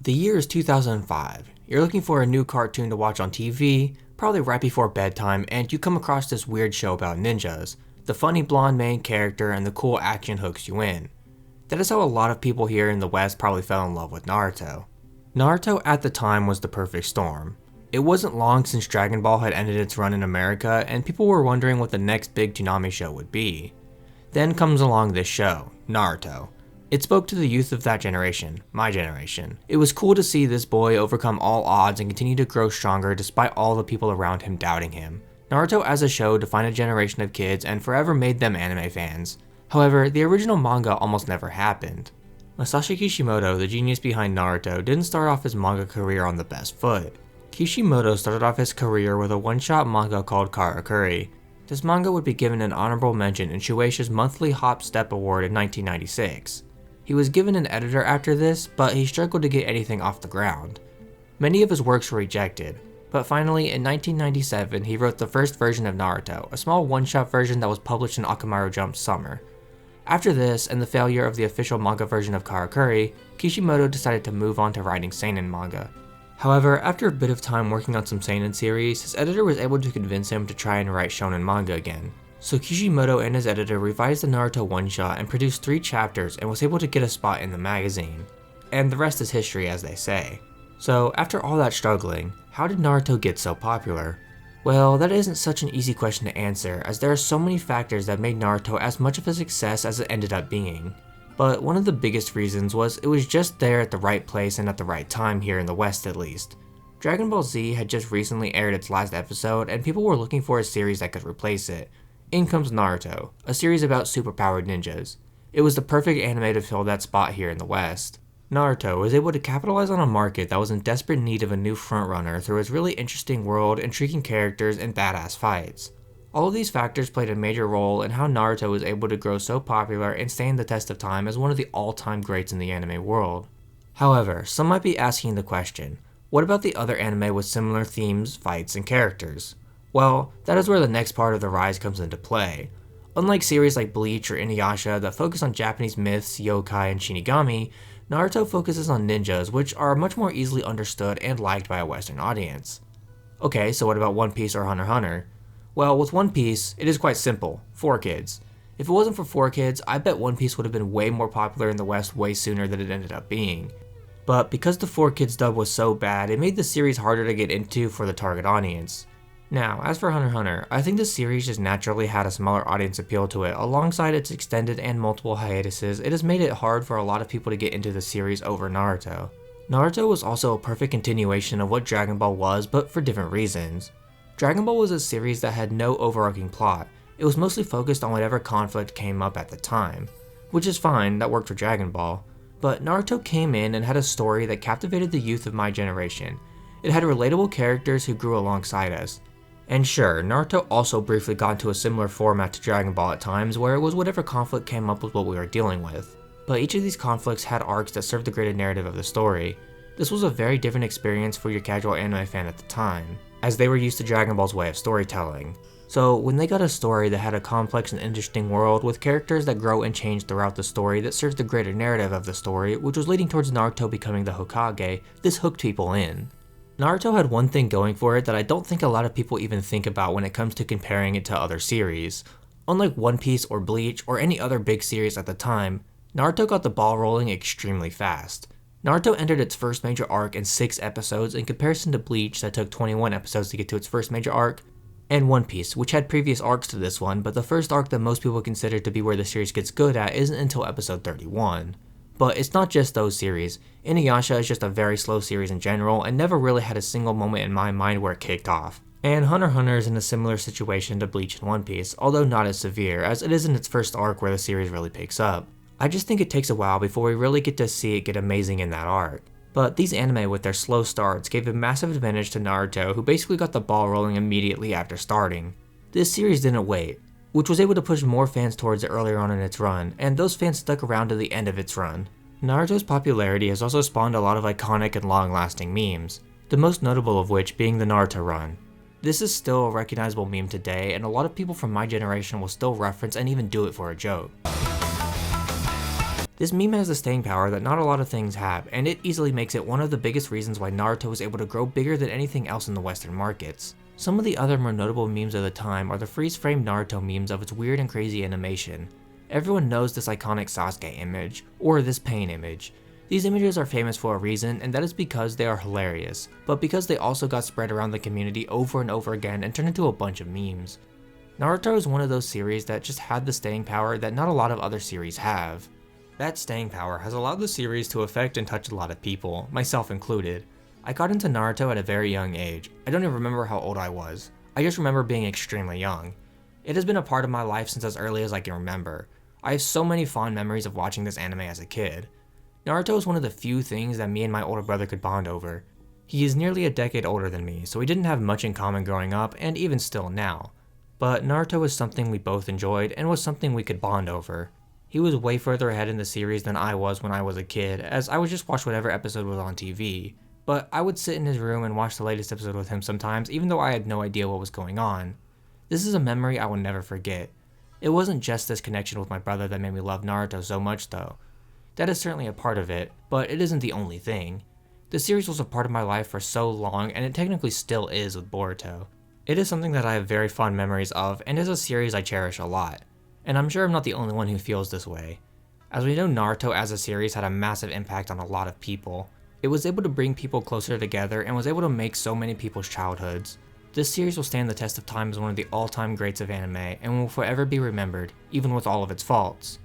The year is 2005. You're looking for a new cartoon to watch on TV, probably right before bedtime, and you come across this weird show about ninjas. The funny blonde main character and the cool action hooks you in. That is how a lot of people here in the West probably fell in love with Naruto. Naruto at the time was the perfect storm. It wasn't long since Dragon Ball had ended its run in America, and people were wondering what the next big Toonami show would be. Then comes along this show, Naruto. It spoke to the youth of that generation, my generation. It was cool to see this boy overcome all odds and continue to grow stronger despite all the people around him doubting him. Naruto as a show defined a generation of kids and forever made them anime fans. However, the original manga almost never happened. Masashi Kishimoto, the genius behind Naruto, didn't start off his manga career on the best foot. Kishimoto started off his career with a one-shot manga called Karakuri. This manga would be given an honorable mention in Shueisha's monthly Hop Step Award in 1996. He was given an editor after this, but he struggled to get anything off the ground. Many of his works were rejected, but finally in 1997 he wrote the first version of Naruto, a small one-shot version that was published in Akamaru Jump's summer. After this, and the failure of the official manga version of Karakuri, Kishimoto decided to move on to writing seinen manga. However, after a bit of time working on some seinen series, his editor was able to convince him to try and write shonen manga again. So Kishimoto and his editor revised the Naruto one-shot and produced 3 chapters and was able to get a spot in the magazine. And the rest is history, as they say. So after all that struggling, how did Naruto get so popular? Well, that isn't such an easy question to answer, as there are so many factors that made Naruto as much of a success as it ended up being. But one of the biggest reasons was it was just there at the right place and at the right time here in the West at least. Dragon Ball Z had just recently aired its last episode and people were looking for a series that could replace it. In comes Naruto, a series about superpowered ninjas. It was the perfect anime to fill that spot here in the West. Naruto was able to capitalize on a market that was in desperate need of a new frontrunner through its really interesting world, intriguing characters, and badass fights. All of these factors played a major role in how Naruto was able to grow so popular and stand the test of time as one of the all-time greats in the anime world. However, some might be asking the question, what about the other anime with similar themes, fights, and characters? Well, that is where the next part of the rise comes into play. Unlike series like Bleach or Inuyasha that focus on Japanese myths, yokai, and shinigami, Naruto focuses on ninjas, which are much more easily understood and liked by a Western audience. Okay, so what about One Piece or Hunter x Hunter? Well, with One Piece, it is quite simple, 4 kids. If it wasn't for 4 kids, I bet One Piece would have been way more popular in the West way sooner than it ended up being. But because the 4 kids dub was so bad, it made the series harder to get into for the target audience. Now, as for Hunter x Hunter, I think the series just naturally had a smaller audience appeal to it. Alongside its extended and multiple hiatuses, it has made it hard for a lot of people to get into the series over Naruto. Naruto was also a perfect continuation of what Dragon Ball was, but for different reasons. Dragon Ball was a series that had no overarching plot. It was mostly focused on whatever conflict came up at the time. Which is fine, that worked for Dragon Ball. But Naruto came in and had a story that captivated the youth of my generation. It had relatable characters who grew alongside us. And sure, Naruto also briefly got into a similar format to Dragon Ball at times where it was whatever conflict came up with what we were dealing with. But each of these conflicts had arcs that served the greater narrative of the story. This was a very different experience for your casual anime fan at the time, as they were used to Dragon Ball's way of storytelling. So when they got a story that had a complex and interesting world with characters that grow and change throughout the story that served the greater narrative of the story, which was leading towards Naruto becoming the Hokage, this hooked people in. Naruto had one thing going for it that I don't think a lot of people even think about when it comes to comparing it to other series. Unlike One Piece or Bleach or any other big series at the time, Naruto got the ball rolling extremely fast. Naruto entered its first major arc in 6 episodes in comparison to Bleach that took 21 episodes to get to its first major arc, and One Piece, which had previous arcs to this one, but the first arc that most people consider to be where the series gets good at isn't until episode 31. But it's not just those series. Inuyasha is just a very slow series in general and never really had a single moment in my mind where it kicked off. And Hunter x Hunter is in a similar situation to Bleach and One Piece, although not as severe, as it is in its first arc where the series really picks up. I just think it takes a while before we really get to see it get amazing in that arc. But these anime with their slow starts gave a massive advantage to Naruto, who basically got the ball rolling immediately after starting. This series didn't wait, which was able to push more fans towards it earlier on in its run, and those fans stuck around to the end of its run. Naruto's popularity has also spawned a lot of iconic and long-lasting memes, the most notable of which being the Naruto run. This is still a recognizable meme today, and a lot of people from my generation will still reference and even do it for a joke. This meme has the staying power that not a lot of things have, and it easily makes it one of the biggest reasons why Naruto was able to grow bigger than anything else in the Western markets. Some of the other more notable memes of the time are the freeze-frame Naruto memes of its weird and crazy animation. Everyone knows this iconic Sasuke image, or this pain image. These images are famous for a reason, and that is because they are hilarious, but because they also got spread around the community over and over again and turned into a bunch of memes. Naruto is one of those series that just had the staying power that not a lot of other series have. That staying power has allowed the series to affect and touch a lot of people, myself included. I got into Naruto at a very young age. I don't even remember how old I was. I just remember being extremely young. It has been a part of my life since as early as I can remember. I have so many fond memories of watching this anime as a kid. Naruto is one of the few things that me and my older brother could bond over. He is nearly a decade older than me, so we didn't have much in common growing up, and even still now. But Naruto was something we both enjoyed and was something we could bond over. He was way further ahead in the series than I was when I was a kid, as I would just watch whatever episode was on TV. But I would sit in his room and watch the latest episode with him sometimes, even though I had no idea what was going on. This is a memory I will never forget. It wasn't just this connection with my brother that made me love Naruto so much though. That is certainly a part of it, but it isn't the only thing. The series was a part of my life for so long, and it technically still is with Boruto. It is something that I have very fond memories of, and is a series I cherish a lot. And I'm sure I'm not the only one who feels this way. As we know, Naruto as a series had a massive impact on a lot of people. It was able to bring people closer together and was able to make so many people's childhoods. This series will stand the test of time as one of the all-time greats of anime and will forever be remembered, even with all of its faults.